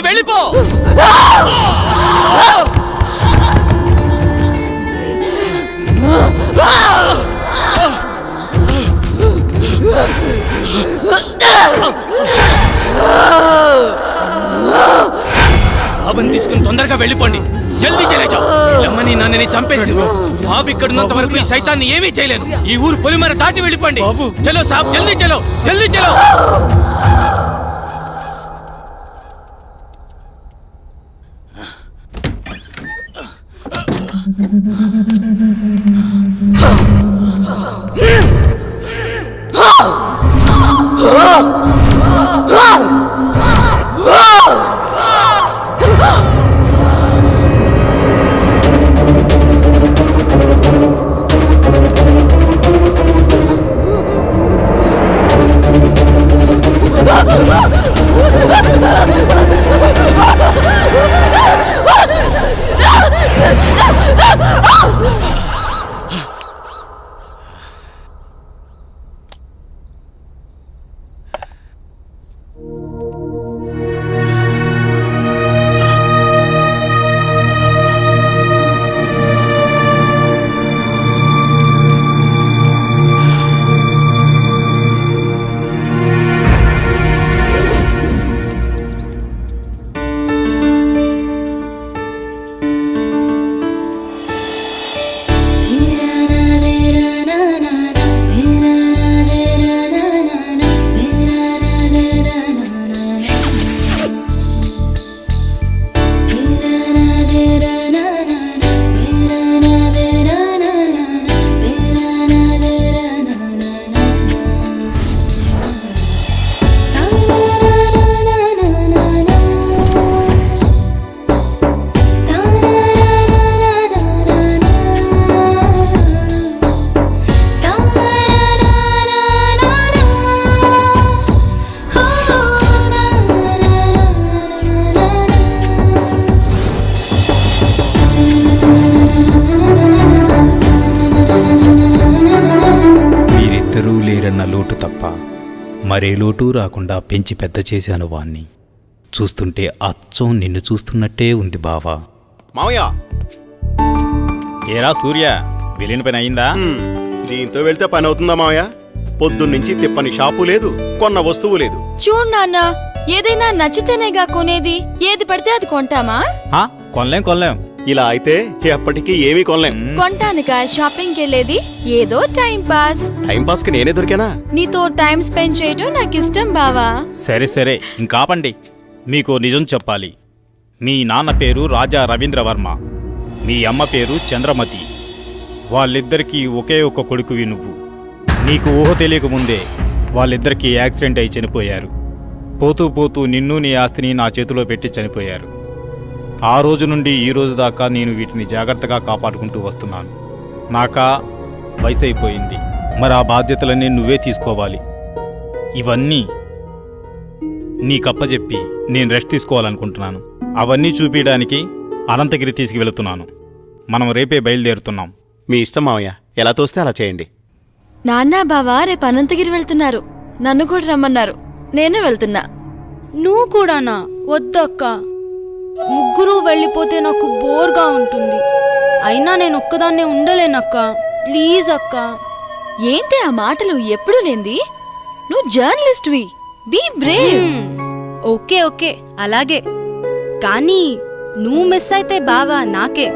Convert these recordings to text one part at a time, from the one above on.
వెళ్ళిపో. బాబుని తీసుకుని తొందరగా వెళ్ళిపోండి. జల్దీ చలేజా. అమ్మని నన్నని చంపేసి బాబు ఇక్కడున్నంత వరకు ఈ సైతాన్ని ఏమీ చేయలేను. ఈ ఊరు పొలిమర దాటి వెళ్ళిపోండి. చలో సాబ్, జల్దీ చలో, జల్దీ చలో. లోటు తప్ప మరే లోటు రాకుండా పెంచి పెద్ద చేశాను వాణ్ణి. చూస్తుంటే అచ్చం నిన్ను చూస్తున్నట్టే ఉంది బావా. మావయ్య, ఏరా సూర్య, వెళ్ళిన పని అయిందా? దీంతో వెళ్తే పని అవుతుందా మావయ్య? పొద్దున్నుంచి తిప్పని షాపు లేదు, కొన్న వస్తువు లేదు. చూడు నాన్న, ఏదైనా నచ్చితేనేగా కొనేది. ఏది పడితే అది కొంటామా? కొనలేం. ఇలా అయితే ఎప్పటికీ ఏమీ కొనలేం. కొంటానుగా షాపింగ్కి వెళ్ళేది. ఏదో టైం పాస్. టైం పాస్ కి నేనే దొరికానా? నీతో టైం స్పెండ్ చేయటం నాకు ఇష్టం బావా. సరే ఇంకాపండి. మీకు నిజం చెప్పాలి. మీ నాన్న పేరు రాజా రవీంద్రవర్మ, మీ అమ్మ పేరు చంద్రమతి. వాళ్ళిద్దరికీ ఒకే ఒక కొడుకువి నువ్వు. నీకు ఊహ తెలియకముందే వాళ్ళిద్దరికీ యాక్సిడెంట్ అయి చనిపోయారు. పోతూ నిన్ను నీ ఆస్తిని నా చేతిలో పెట్టి చనిపోయారు. ఆ రోజు నుండి ఈ రోజు దాకా నేను వీటిని జాగ్రత్తగా కాపాడుకుంటూ వస్తున్నాను. నాకా వయసు అయిపోయింది, మరి ఆ బాధ్యతలన్నీ నువ్వే తీసుకోవాలి. ఇవన్నీ నీకప్పచెప్పి నేను రెస్ట్ తీసుకోవాలనుకుంటున్నాను. అవన్నీ చూపించడానికి అనంతగిరి తీసుకువెళుతున్నాను. మనం రేపే బయలుదేరుతున్నాం. మీ ఇష్టం మావయ్య, ఎలా తోస్తే అలా చేయండి. నాన్న బావా రేపు అనంతగిరి వెళ్తున్నారు. నన్ను కూడా రమ్మన్నారు. నేను వెళ్తున్నా. నువ్వు కూడానా? వద్దక్క, ముగ్గురు వెళ్ళిపోతే నాకు బోర్గా ఉంటుంది. అయినా నేను ఒక్కదాన్నే ఉండలేనక్క. ప్లీజ్ అక్క. ఏంటి ఆ మాటలు? ఎప్పుడు లేంది. నువ్వు జర్నలిస్ట్వి. Be Brave. ఓకే అలాగే. కానీ నువ్వు మిస్ అయితే బావా నాకే.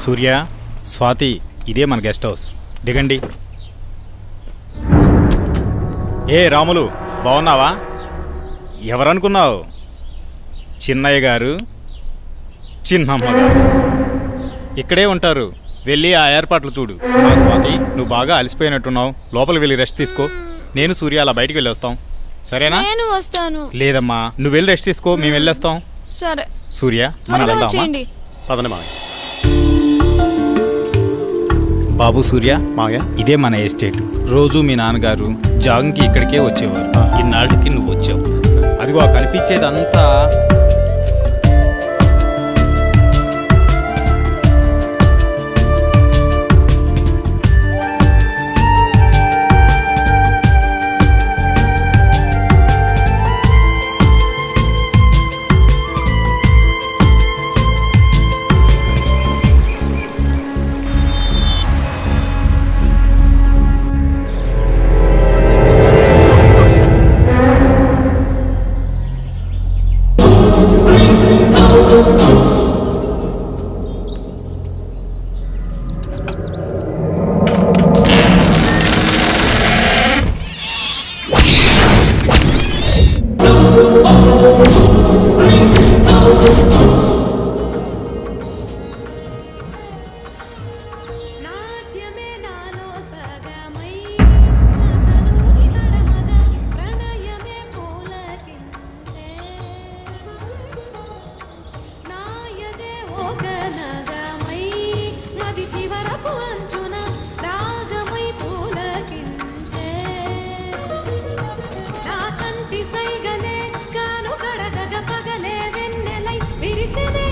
సూర్య, స్వాతి, ఇదే మన గెస్ట్ హౌస్. దిగండి. ఏ రాములు, బాగున్నావా? ఎవరనుకున్నావు? చిన్నయ్య గారు, చిన్నమ్మ గారు ఇక్కడే ఉంటారు. వెళ్ళి ఆ ఏర్పాట్లు చూడు. స్వాతి, నువ్వు బాగా అలసిపోయినట్టున్నావు. లోపలికి వెళ్ళి రెస్ట్ తీసుకో. నేను సూర్య అలా బయటికి వెళ్ళి వస్తాం, సరేనా? నేను వస్తాను. లేదమ్మా, నువ్వు వెళ్ళి రెస్ట్ తీసుకో, మేము వెళ్ళొస్తాం. సరే, సూర్య, మనం త్వరగా వెళ్దామా? వచ్చేయండి. పదండి మావయ్య. బాబు సూర్య, మావయ్య ఇదే మన ఎస్టేట్. రోజు మీ నాన్నగారు జాగింగ్కి ఇక్కడికే వచ్చేవారు. ఇన్నాళ్ళకి నువ్వు వచ్చావు. అదిగో ఆ కనిపించేదంతా నాట్యమే నాలో సగమై నాతను ఇతరమగ ప్రణయమే పూలకించే నాయదే ఒక నగమై నది చివరకు అంచున రాగమై పూలకించే నా కంటి సైగలే కాను కడగగ పగలే వెన్నెలై విరిసెనే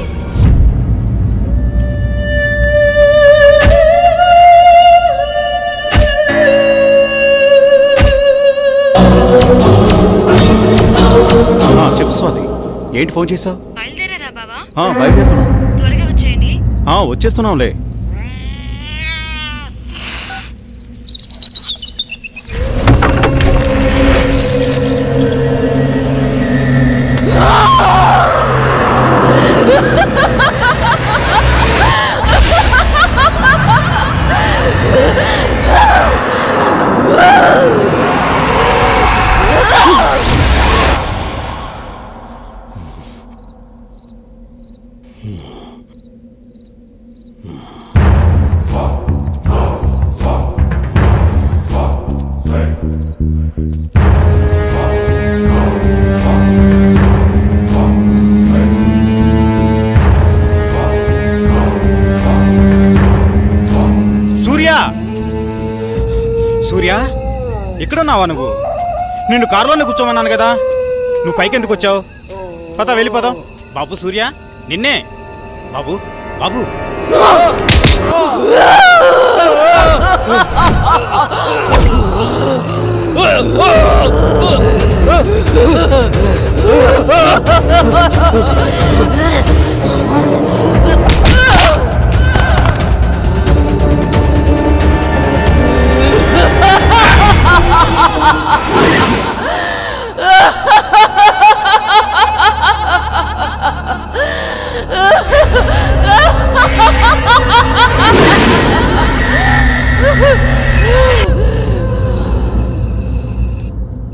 చెప్పు స్వాతి, ఏంటి ఫోన్ చేసావు? బయలుదేరారా బావా? బయలుదేరుతున్నాం. త్వరగా వచ్చేయండి. వచ్చేస్తున్నాంలే. సూర్య, ఎక్కడున్నావా నువ్వు? నిన్ను కారులోనే కూర్చోమన్నాను కదా, నువ్వు పైకి ఎందుకు వచ్చావు? పద, వెళ్ళిపోదాం. బాబు సూర్య, నిన్నే. బాబు, బాబు.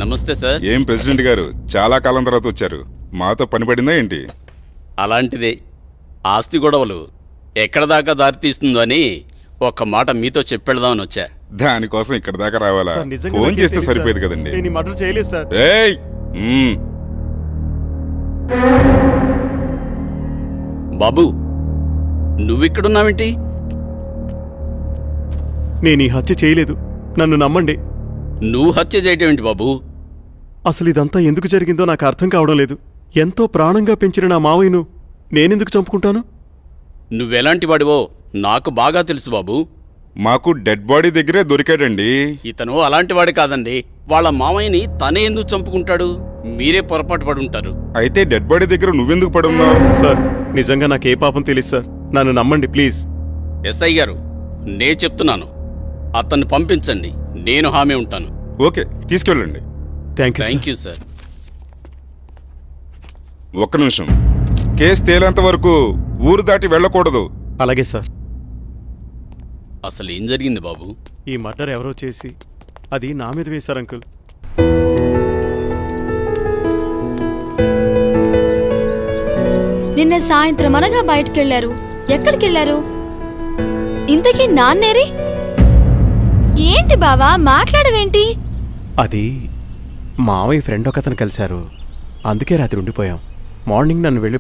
నమస్తే సార్. ఏం ప్రెసిడెంట్ గారు, చాలా కాలం తర్వాత వచ్చారు. మాతో పని పడిందా ఏంటి? అలాంటిదే. ఆస్తి గొడవలు ఎక్కడ దాకా దారి తీస్తుందో అని ఒక్క మాట మీతో చెప్పెడదామని వచ్చా. దానికోసం ఇక్కడ దాకా రావాలా? సార్, నిజంగా ఫోన్ నాకేం చేస్తే తెలీదు సరిపోయేది సార్. కదండి. నేను ఈ మర్డర్ చేయలేదు సార్. ఏయ్! బాబు, నువ్విక్కడున్నావేంటి? నేను ఈ హత్య చేయలేదు, నన్ను నమ్మండి. నువ్వు హత్య చేయటం ఏంటి బాబు? అసలు ఇదంతా ఎందుకు జరిగిందో నాకు అర్థం కావడం లేదు. ఎంతో ప్రాణంగా పెంచిన నా మావయ్యను నేనెందుకు చంపుకుంటాను? నువ్వెలాంటి వాడివో నాకు బాగా తెలుసు బాబు. మాకు డెడ్ బాడీ దగ్గరే దొరికాడండి. ఇతను అలాంటి వాడి కాదండి. వాళ్ళ మామయ్యని తనే ఎందుకు చంపుకుంటాడు? మీరే పొరపాటు పడి ఉంటారు. అయితే డెడ్ బాడీ దగ్గర నువ్వెందుకు పడున్నావు? సార్, నిజంగా నాకే పాపం తెలియదు సార్, నన్ను నమ్మండి ప్లీజ్. ఎస్ఐ గారు, నే చెప్తున్నాను, అతన్ని పంపించండి, నేను హామీ ఉంటాను. ఓకే, తీసుకెళ్ళండి. Thank thank you. You sir. ఒక్క నిమిషం. కేసు తేలేంత వరకు ఊరు దాటి వెళ్ళకూడదు. అలాగే సార్. అసలు ఏం జరిగింది బాబు? ఈ మర్డర్ ఎవరో చేసి అది నా మీద వేశారు అంకుల్. నిన్న సాయంత్రం అనగా బయటకెళ్లారు. ఎక్కడికెళ్లారు? ఇంతకీ నాన్నేరి? ఏంటి బావా మాట్లాడవేంటి? అది మావయ్య ఫ్రెండ్ ఒకతను కలిశారు, అందుకే రాత్రి ఉండిపోయాం. మార్నింగ్ నన్ను వెళ్ళి